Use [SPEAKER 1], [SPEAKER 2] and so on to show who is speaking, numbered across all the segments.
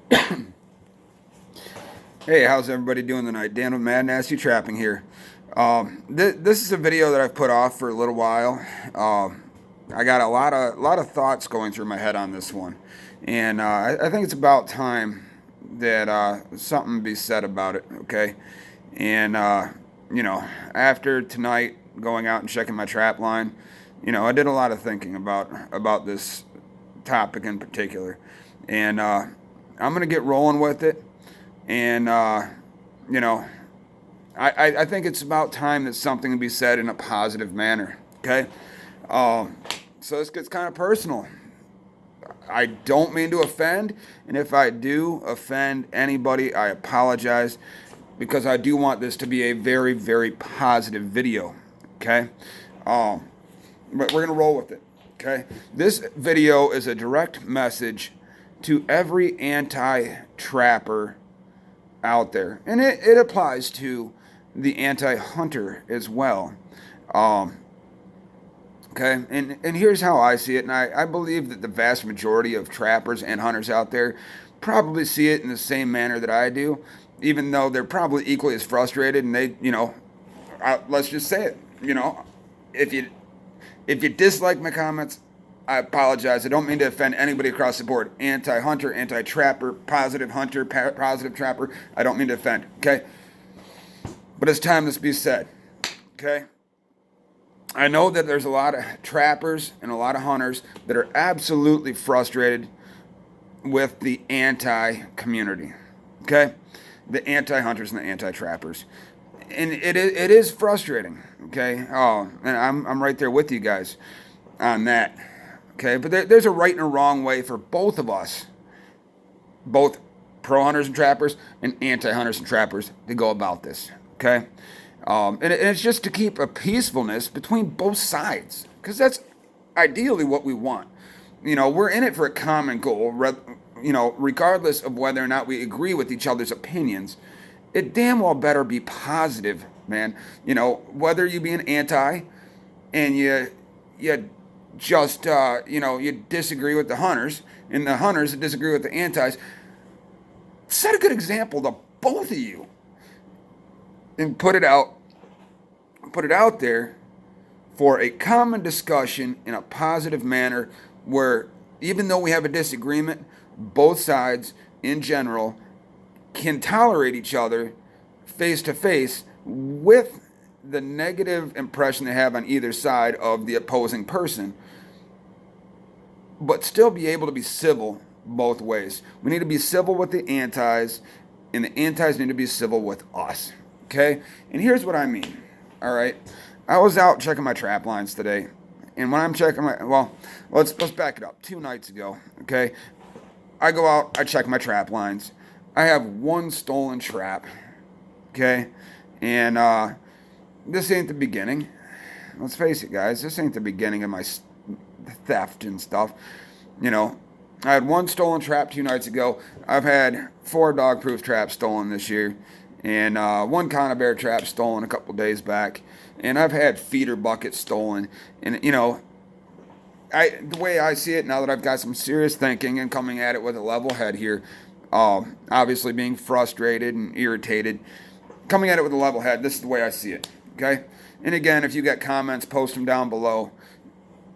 [SPEAKER 1] Hey, how's everybody doing tonight? Dan with Mad Nasty Trapping here. This is a video that I've put off for a little while. I got a lot of thoughts going through my head on this one, and I think it's about time that something be said about it. Okay, and after tonight going out and checking my trap line, I did a lot of thinking about this topic in particular, and I'm gonna get rolling with it. And, you know, I think it's about time that something can be said in a positive manner. Okay. So this gets kind of personal. I don't mean to offend. And if I do offend anybody, I apologize because I do want this to be a very, very positive video. Okay. But we're going to roll with it. Okay. This video is a direct message to every anti-trapper out there, and it applies to the anti-hunter as well. Okay, and here's how I see it, and I believe that the vast majority of trappers and hunters out there probably see it in the same manner that I do, even though they're probably equally as frustrated. And they, let's just say it. If you dislike my comments, I apologize. I don't mean to offend anybody across the board. Anti-hunter, anti-trapper, positive hunter, positive trapper. I don't mean to offend, okay? But it's time this be said, okay? I know that there's a lot of trappers and a lot of hunters that are absolutely frustrated with the anti-community, okay? The anti-hunters and the anti-trappers. And it is frustrating, okay? Oh, and I'm right there with you guys on that. Okay, but there's a right and a wrong way for both of us, both pro hunters and trappers and anti-hunters and trappers, to go about this. Okay, and it's just to keep a peacefulness between both sides, because that's ideally what we want. We're in it for a common goal. Regardless of whether or not we agree with each other's opinions, it damn well better be positive, man. Whether you be an anti and you just you disagree with the hunters, and the hunters that disagree with the antis, set a good example to both of you and put it out there for a common discussion in a positive manner, where even though we have a disagreement, both sides in general can tolerate each other face to face with the negative impression they have on either side of the opposing person, but still be able to be civil both ways. We need to be civil with the antis, and the antis need to be civil with us. Okay? And here's what I mean. All right? I was out checking my trap lines today, and when I'm checking let's back it up. 2 nights ago, okay? I go out, I check my trap lines. I have one stolen trap, okay? And this ain't the beginning. Let's face it, guys. This ain't the beginning of my theft and stuff. I had one stolen trap 2 nights ago. I've had 4 dog-proof traps stolen this year, and one conibear trap stolen a couple days back, and I've had feeder buckets stolen. And the way I see it now, that I've got some serious thinking and coming at it with a level head here, obviously being frustrated and irritated, coming at it with a level head, this is the way I see it. Okay? And again, if you got comments, post them down below.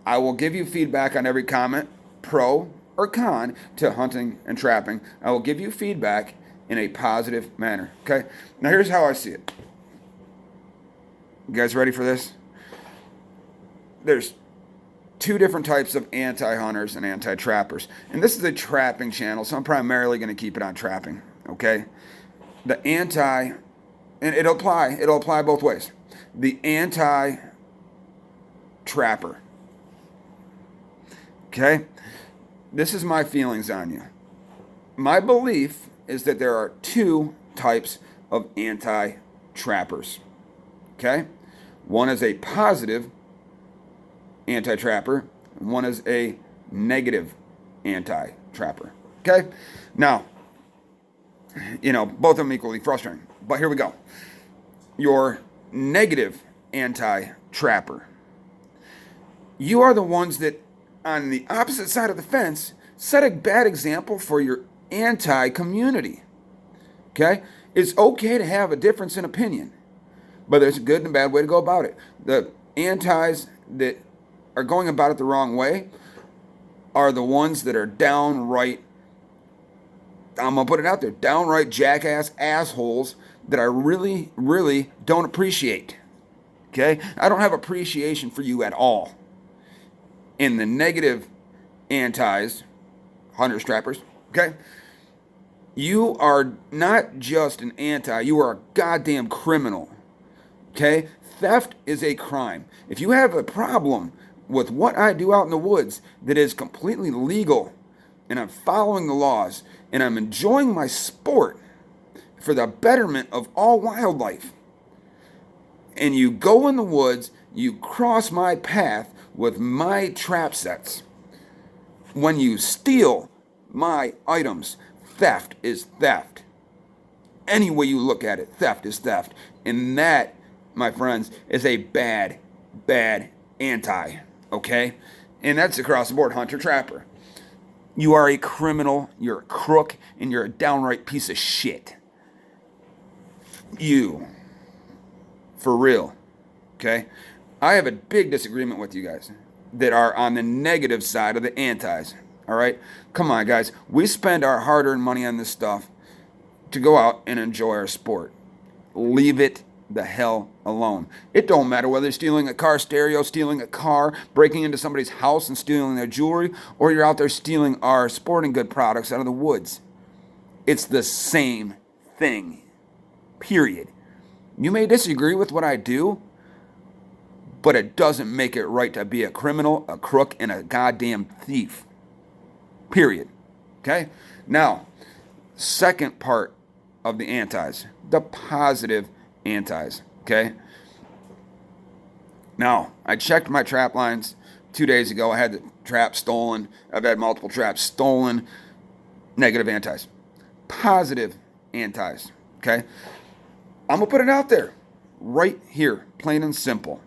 [SPEAKER 1] I will give you feedback on every comment, pro or con, to hunting and trapping. I will give you feedback in a positive manner. Okay? Now here's how I see it. You guys ready for this? There's 2 different types of anti-hunters and anti-trappers. And this is a trapping channel, so I'm primarily going to keep it on trapping. Okay? The anti, and it'll apply both ways. The anti-trapper. Okay? This is my feelings on you. My belief is that there are 2 types of anti-trappers. Okay? One is a positive anti-trapper, and one is a negative anti-trapper. Okay? Now, both of them equally frustrating. But here we go. Your negative anti-trapper. You are the ones that, on the opposite side of the fence, set a bad example for your anti-community. Okay? It's okay to have a difference in opinion, but there's a good and a bad way to go about it. The antis that are going about it the wrong way are the ones that are downright, I'm going to put it out there, downright jackass assholes that I really, really don't appreciate. Okay? I don't have appreciation for you at all. In the negative antis, hunters, trappers, okay? You are not just an anti, you are a goddamn criminal. Okay? Theft is a crime. If you have a problem with what I do out in the woods that is completely legal, and I'm following the laws, and I'm enjoying my sport for the betterment of all wildlife, and you go in the woods, you cross my path with my trap sets. When you steal my items, theft is theft. Any way you look at it, theft is theft. And that, my friends, is a bad, bad anti, okay? And that's across the board, hunter, trapper. You are a criminal, you're a crook, and you're a downright piece of shit. You. For real, okay? I have a big disagreement with you guys that are on the negative side of the antis, all right? Come on, guys. We spend our hard-earned money on this stuff to go out and enjoy our sport. Leave it the hell alone. It don't matter whether you're stealing a car stereo, stealing a car, breaking into somebody's house and stealing their jewelry, or you're out there stealing our sporting good products out of the woods. It's the same thing, period. You may disagree with what I do, but it doesn't make it right to be a criminal, a crook, and a goddamn thief. Period. Okay? Now, second part of the antis, the positive antis. Okay? Now, I checked my trap lines 2 days ago. I had the trap stolen. I've had multiple traps stolen. Negative antis. Positive antis. Okay? I'm going to put it out there. Right here. Plain and simple.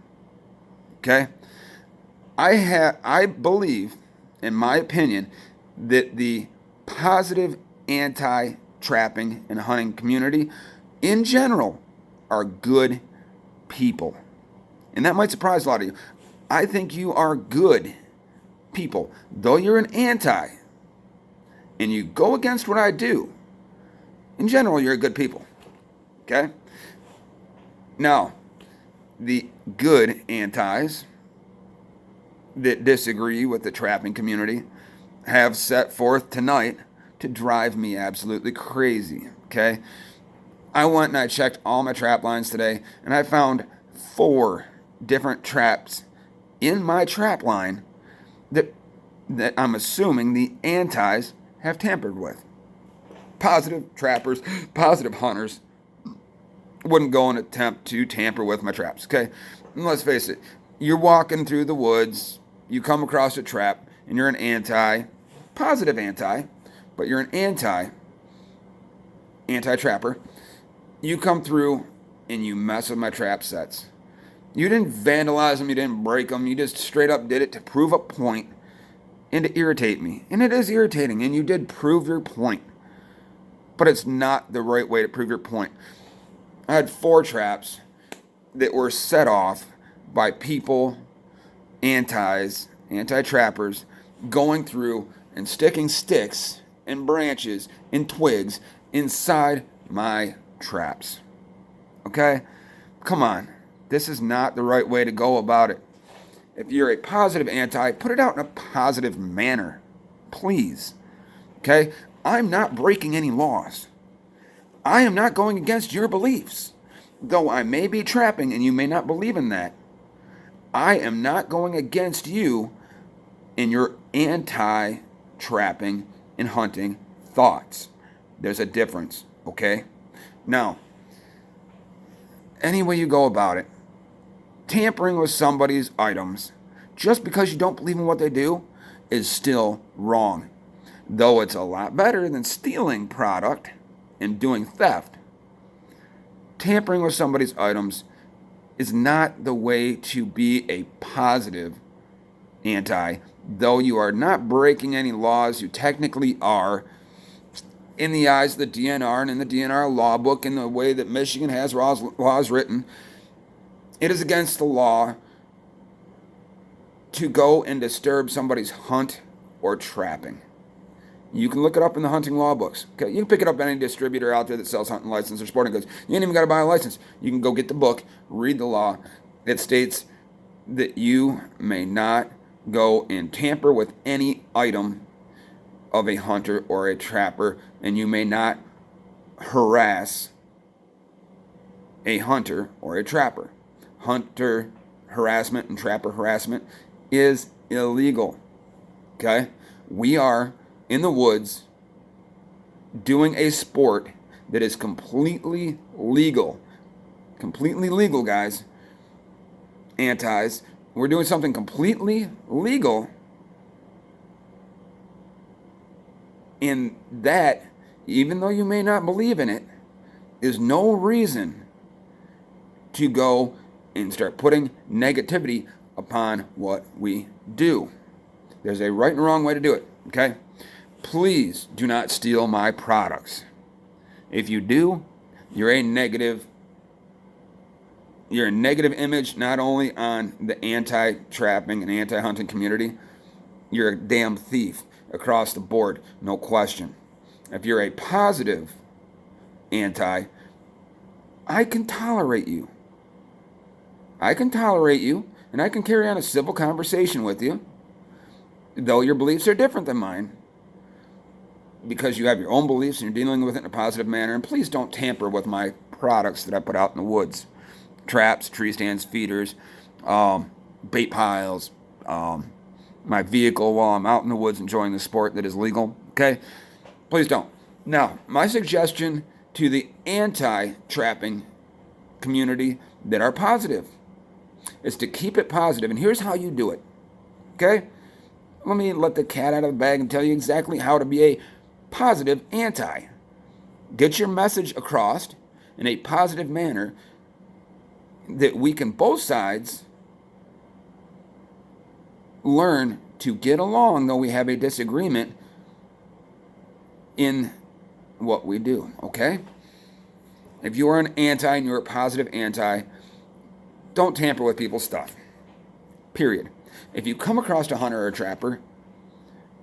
[SPEAKER 1] Okay? I believe, in my opinion, that the positive anti-trapping and hunting community, in general, are good people. And that might surprise a lot of you. I think you are good people. Though you're an anti, and you go against what I do, in general, you're good people. Okay? Now, the good antis that disagree with the trapping community have set forth tonight to drive me absolutely crazy, okay? I went and I checked all my trap lines today, and I found 4 different traps in my trap line that I'm assuming the antis have tampered with. Positive trappers, positive hunters wouldn't go and attempt to tamper with my traps, okay? And let's face it, you're walking through the woods, you come across a trap, and you're an anti, positive anti, but you're an anti-trapper. You come through and you mess with my trap sets. You didn't vandalize them, you didn't break them, you just straight up did it to prove a point and to irritate me. And it is irritating, and you did prove your point. But it's not the right way to prove your point. I had 4 traps that were set off by people, anti-trappers, going through and sticking sticks and branches and twigs inside my traps. Okay? Come on. This is not the right way to go about it. If you're a positive anti, put it out in a positive manner. Please. Okay? I'm not breaking any laws. I am not going against your beliefs. Though I may be trapping and you may not believe in that, I am not going against you in your anti-trapping and hunting thoughts. There's a difference, okay? Now, any way you go about it, tampering with somebody's items just because you don't believe in what they do is still wrong. Though it's a lot better than stealing product and doing theft. Tampering with somebody's items is not the way to be a positive anti. Though you are not breaking any laws, you technically are. in the eyes of the DNR and in the DNR law book, in the way that Michigan has laws written, it is against the law to go and disturb somebody's hunt or trapping. You can look it up in the hunting law books. Okay, you can pick it up at any distributor out there that sells hunting license or sporting goods. You ain't even got to buy a license. You can go get the book, read the law. It states that you may not go and tamper with any item of a hunter or a trapper, and you may not harass a hunter or a trapper. Hunter harassment and trapper harassment is illegal. Okay? We are in the woods doing a sport that is completely legal. Completely legal, guys. Antis. We're doing something completely legal. And that, even though you may not believe in it, is no reason to go and start putting negativity upon what we do. There's a right and wrong way to do it, okay? Please do not steal my products. If you do, you're a negative image not only on the anti-trapping and anti-hunting community, you're a damn thief across the board, no question. If you're a positive anti, I can tolerate you. And I can carry on a civil conversation with you, though your beliefs are different than mine, because you have your own beliefs and you're dealing with it in a positive manner. And please don't tamper with my products that I put out in the woods. Traps, tree stands, feeders, bait piles, my vehicle while I'm out in the woods enjoying the sport that is legal. Okay? Please don't. Now, my suggestion to the anti-trapping community that are positive is to keep it positive. And here's how you do it. Okay? Let me let the cat out of the bag and tell you exactly how to be a positive anti. Get your message across in a positive manner that we can both sides learn to get along, though we have a disagreement in what we do, okay? If you are an anti and you're a positive anti, don't tamper with people's stuff. Period. If you come across a hunter or a trapper,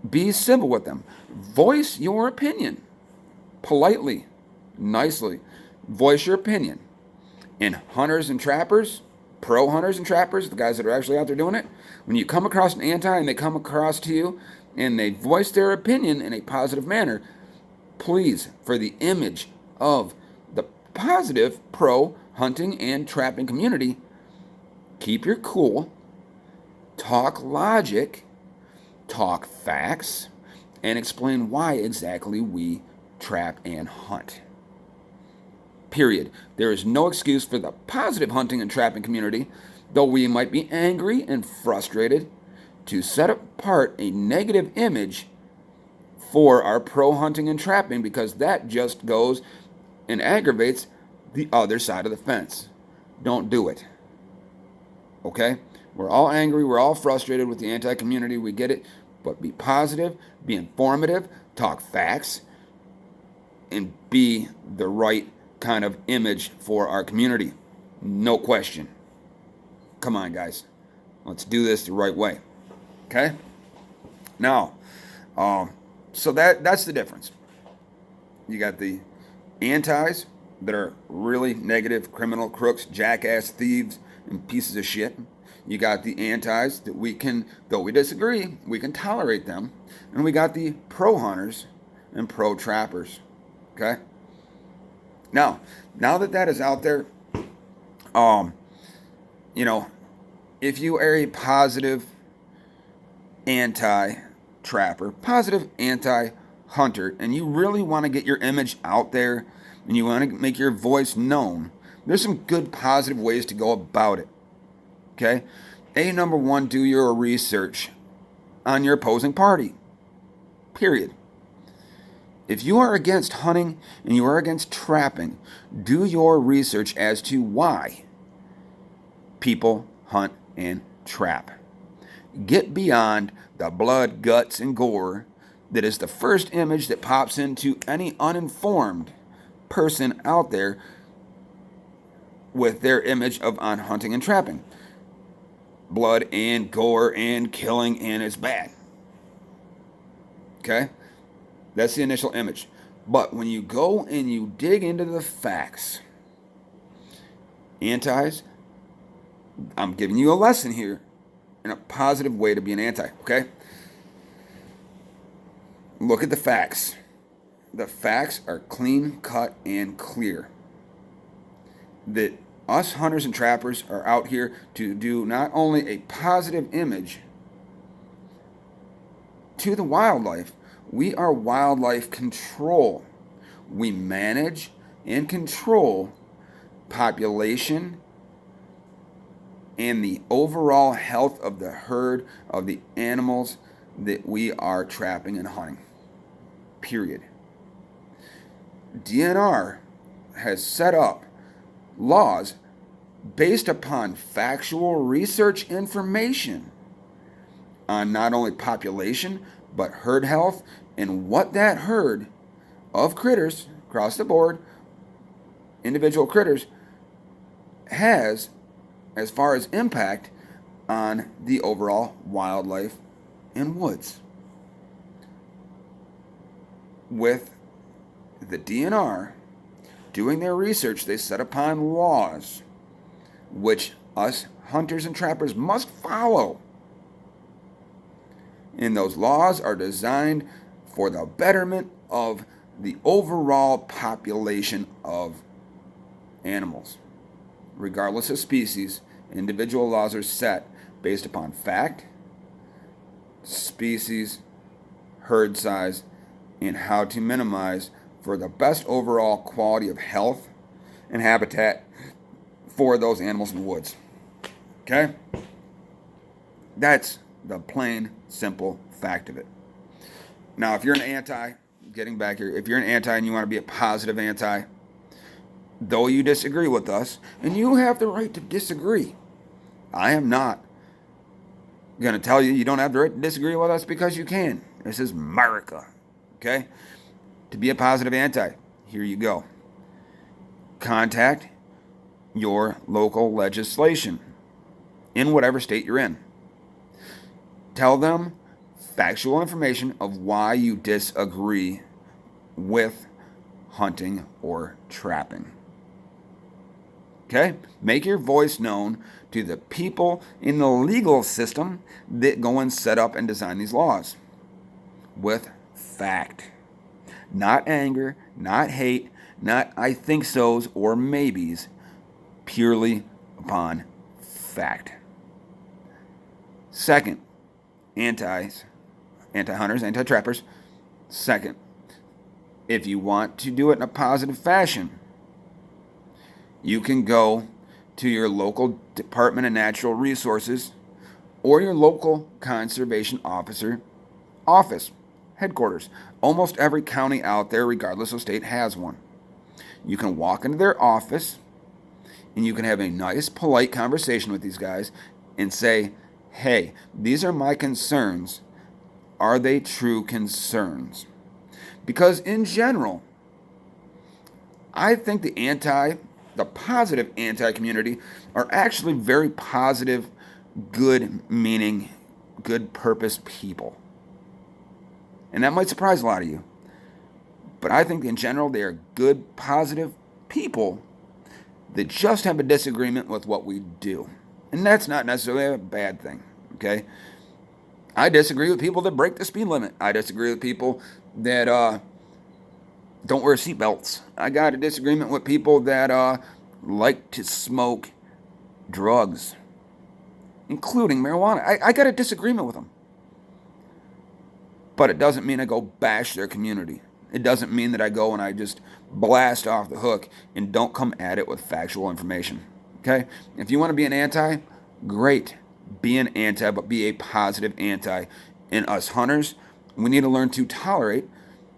[SPEAKER 1] be civil with them. Voice your opinion. Politely, nicely. Voice your opinion. And hunters and trappers, pro hunters and trappers, the guys that are actually out there doing it, when you come across an anti and they come across to you and they voice their opinion in a positive manner, please, for the image of the positive pro hunting and trapping community, keep your cool, talk logic, talk facts, and explain why exactly we trap and hunt. Period. There is no excuse for the positive hunting and trapping community, though we might be angry and frustrated, to set apart a negative image for our pro hunting and trapping, because that just goes and aggravates the other side of the fence. Don't do it. Okay? We're all angry, we're all frustrated with the anti-community, we get it, but be positive, be informative, talk facts, and be the right kind of image for our community. No question. Come on, guys. Let's do this the right way. Okay? Now, so that's the difference. You got the antis that are really negative, criminal, crooks, jackass, thieves, and pieces of shit. You got the antis that we can, though we disagree, we can tolerate them. And we got the pro hunters and pro trappers. Okay? Now that is out there, if you are a positive anti-trapper, positive anti-hunter, and you really want to get your image out there and you want to make your voice known, there's some good positive ways to go about it. Okay? Number one, do your research on your opposing party. Period. If you are against hunting and you are against trapping, do your research as to why people hunt and trap. Get beyond the blood, guts, and gore that is the first image that pops into any uninformed person out there with their image of on hunting and trapping. Blood and gore and killing, and it's bad. Okay? That's the initial image. But when you go and you dig into the facts, antis, I'm giving you a lesson here in a positive way to be an anti, okay? Look at the facts. The facts are clean cut and clear. That us hunters and trappers are out here to do not only a positive image to the wildlife, we are wildlife control. We manage and control population and the overall health of the herd of the animals that we are trapping and hunting. Period. DNR has set up laws based upon factual research information on not only population but herd health and what that herd of critters across the board, individual critters, has as far as impact on the overall wildlife and woods. With the DNR doing their research, they set upon laws which us hunters and trappers must follow. And those laws are designed for the betterment of the overall population of animals. Regardless of species, individual laws are set based upon fact, species, herd size, and how to minimize for the best overall quality of health and habitat for those animals in the woods. Okay? That's the plain, simple fact of it. Now, if you're an anti, getting back here, if you're an anti and you want to be a positive anti, though you disagree with us, and you have the right to disagree, I am not going to tell you don't have the right to disagree with us because you can. This is America. Okay? To be a positive anti, here you go. Contact your local legislation in whatever state you're in. Tell them factual information of why you disagree with hunting or trapping. Okay? Make your voice known to the people in the legal system that go and set up and design these laws with fact. Not anger, not hate, not I think so's or maybes, purely upon fact. Second, anti-hunters, anti-trappers. Second, if you want to do it in a positive fashion, you can go to your local Department of Natural Resources or your local conservation officer office, headquarters. Almost every county out there, regardless of state, has one. You can walk into their office and you can have a nice, polite conversation with these guys and say, hey, these are my concerns. Are they true concerns? Because in general, I think the positive anti-community are actually very positive, good meaning, good purpose people. And that might surprise a lot of you. But I think in general they are good, positive people that just have a disagreement with what we do. And that's not necessarily a bad thing, okay? I disagree with people that break the speed limit. I disagree with people that don't wear seatbelts. I got a disagreement with people that like to smoke drugs, including marijuana. I got a disagreement with them. But it doesn't mean I go bash their community. It doesn't mean that I go and I just blast off the hook and don't come at it with factual information. Okay? If you want to be an anti, great. Be an anti, but be a positive anti. And us hunters, we need to learn to tolerate,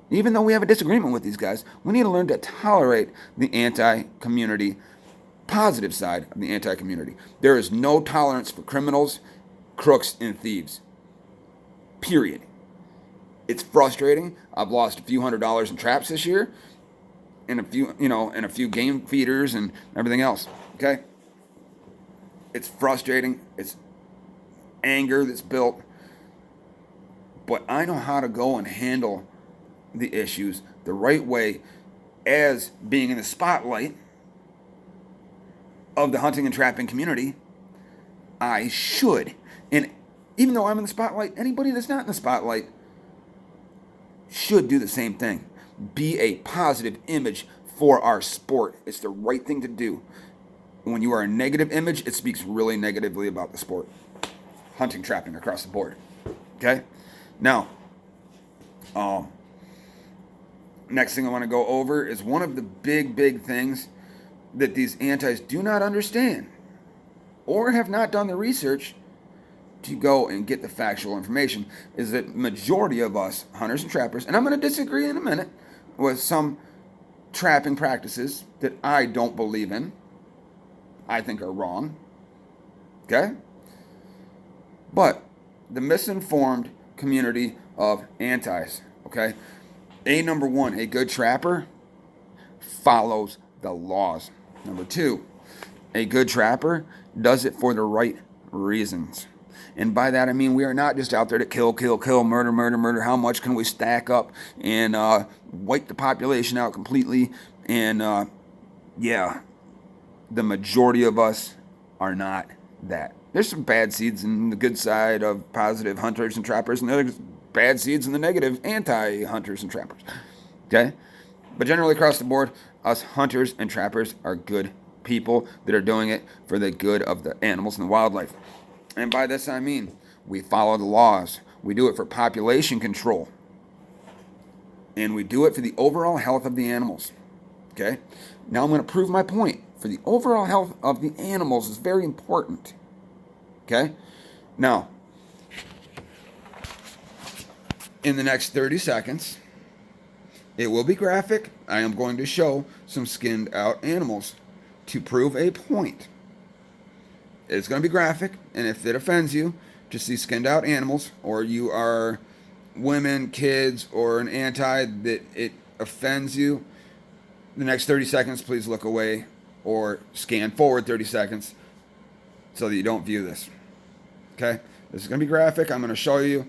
[SPEAKER 1] even though we have a disagreement with these guys, we need to learn to tolerate the anti-community, positive side of the anti-community. There is no tolerance for criminals, crooks, and thieves. Period. It's frustrating. I've lost a few $100s in traps this year, and a few game feeders and everything else. Okay, it's frustrating. It's anger that's built, but I know how to go and handle the issues the right way as being in the spotlight of the hunting and trapping community. I should. And even though I'm in the spotlight, anybody that's not in the spotlight should do the same thing. Be a positive image for our sport. It's the right thing to do. When you are a negative image, it speaks really negatively about the sport. Hunting, trapping across the board. Okay? Now, next thing I want to go over is one of the big things that these antis do not understand or have not done the research to go and get the factual information is that majority of us hunters and trappers, and I'm going to disagree in a minute with some trapping practices that I don't believe in, I think are wrong, okay? But the misinformed community of antis, okay? Number one, a good trapper follows the laws. Number two, a good trapper does it for the right reasons. And by that I mean we are not just out there to kill, murder. How much can we stack up and wipe the population out completely? And yeah, the majority of us are not that. There's some bad seeds in the good side of positive hunters and trappers, and there's bad seeds in the negative anti-hunters and trappers. Okay? But generally across the board, us hunters and trappers are good people that are doing it for the good of the animals and the wildlife. And by this I mean we follow the laws. We do it for population control. And we do it for the overall health of the animals. Okay? Now I'm going to prove my point. For the overall health of the animals is very important. Okay? Now, in the next 30 seconds, it will be graphic. I am going to show some skinned out animals to prove a point. It's going to be graphic, and if it offends you to see skinned out animals, or you are women, kids, or an anti that it offends you, the next 30 seconds, please look away or scan forward 30 seconds so that you don't view this. Okay? This is going to be graphic. I'm going to show you